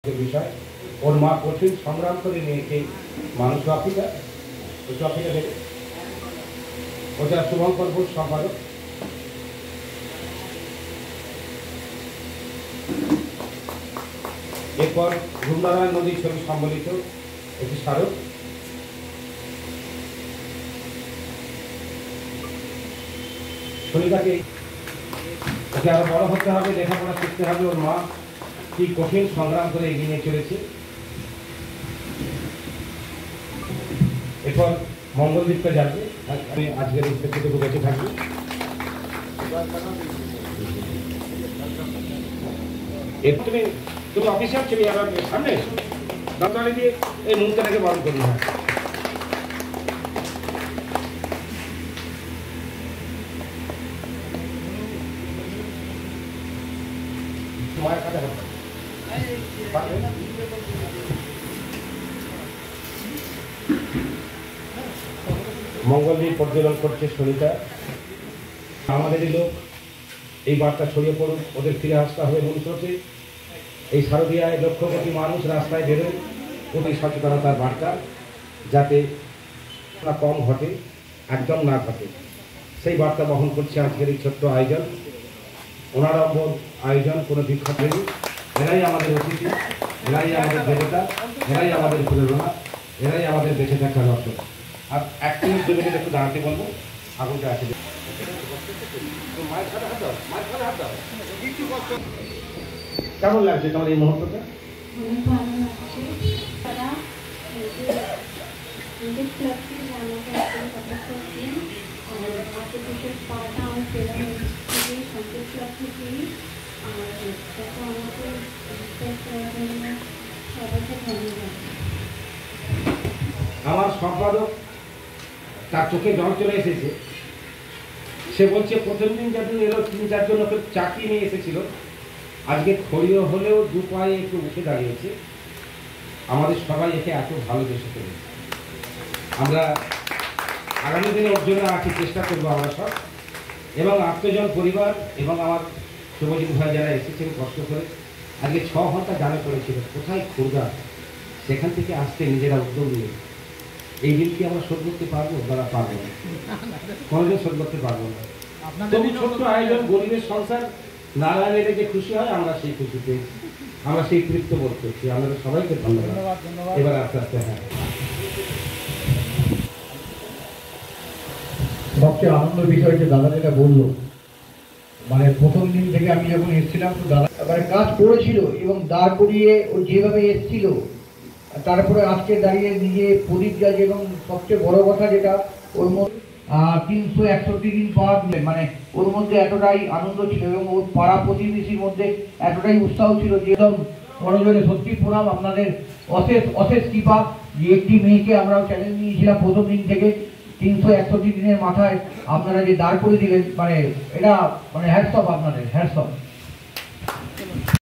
বিষয় ওর মা কঠিন সংগ্রাম করে মেয়েকে মানুষ আফ্রিকা থেকে ওটা শুভঙ্কর ঘোষ সম্পাদক। এরপর ঘূর্ণারায়ণ নদীর ছবি সম্বলিত একটি স্মারক। শরীরটাকে ওকে আরো বড় হতে হবে, লেখাপড়া শিখতে হবে। ওর মা কি কঠিন সংগ্রাম করে এগিয়ে নিয়ে চলেছে। এরপর মঙ্গলদীপটা যাবে। আমি আজকের ইনস্পেক্টরটুকু বেঁচে থাকবো। তুমি অফিসার ছবি আমার সামনে দরকারে দিয়ে এই মুহূর্তটাকে বরণ করি না। মায়ের কাছে মঙ্গলদীপ পর্যটন করছে সুনিতা। আমাদেরই লোক, এই বার্তা ছড়িয়ে পড়ুক, ওদের ফিরে আসতে হবে মূল স্রোতে। এই শারদীয়ায় লক্ষ কোটি মানুষ রাস্তায় বেরোয় কোটি সচেতনতার বার্তা, যাতে কম ঘটে, একদম না ঘটে, সেই বার্তা বহন করছে আজকের এই ছোট্ট আয়োজন। অনাড়ম্বর আয়োজন, কোনো বিক্ষোভ নেই। এরাই আমাদের অতিথি, এরাই আমাদের দেবতা, এরাই আমাদের প্রেরণা, এরাই আমাদের বেঁচে থাকার রসদ। আর এক মিনিট 2 মিনিট একটু দাঁড়াতে বলবো, আগুনটা আছে। কেমন লাগছে তোমার এই মুহূর্তটা? আমার সম্পাদক তার চোখে জল চলে এসেছে। সে বলছে প্রথম দিন যেদিন এলো 3-4 জন ওকে চাকরি নিয়ে এসেছিল, আজকে খড়িও হলেও 2 পায়ে একটু উঠে দাঁড়িয়েছে। আমাদের সবাই একে এত ভালোবেসে ফেলেছে। আমরা আগামী দিনে ওর জন্য আছি, চেষ্টা করবো আমরা সব, এবং আত্মজন পরিবার এবং আমার শুভজিৎ ভাই যারা এসেছেন কষ্ট করে। আজকে 6 ঘন্টা জানা পড়েছিল কোথায় খুঁড়া, সেখান থেকে আসতে নিজেরা উদ্যোগ নিয়ে। এই দিন কি আমরা শোধ করতে পারবো? তারা পারবো না, কোনোদিন শোধ করতে পারবো না। তবু ছোট্ট আয়োজন, গরিবের সংসার, নারায়ণ এলে যে খুশি হয়, আমরা সেই খুশি পেয়েছি, আমরা সেই তৃপ্ত বোধ করছি। আমাদের সবাইকে ধন্যবাদ। এবার আস্তে আস্তে হ্যাঁ, সবচেয়ে আনন্দের বিষয় যে দাদা যেটা বললো, মানে প্রথম দিন থেকে আমি যখন এসেছিলাম তো দাদা মানে কাজ করেছিল এবং দাঁড় করিয়ে ও যেভাবে এসেছিল, তারপরে আজকে দাঁড়িয়ে নিজে প্রদীপ জ্বালিয়ে, এবং সবচেয়ে বড় কথা যেটা ওর মধ্যে 361 দিন পর মানে ওর মধ্যে এতটাই আনন্দ ছিল এবং ওর পাড়া প্রতিবেশীর মধ্যে এতটাই উৎসাহ ছিল যে একদম বড়জোরে সত্যি প্রণাম। আপনাদের অশেষ অশেষ কৃপা যে একটি মেয়েকে আমরাও চ্যালেঞ্জ নিয়েছিলাম প্রথম দিন থেকে 361 দিনের মাথায় আপনারা যে দাঁড় করে দিলেন, মানে এটা মানে হ্যাটস অফ আপনাদের, হ্যাটস অফ।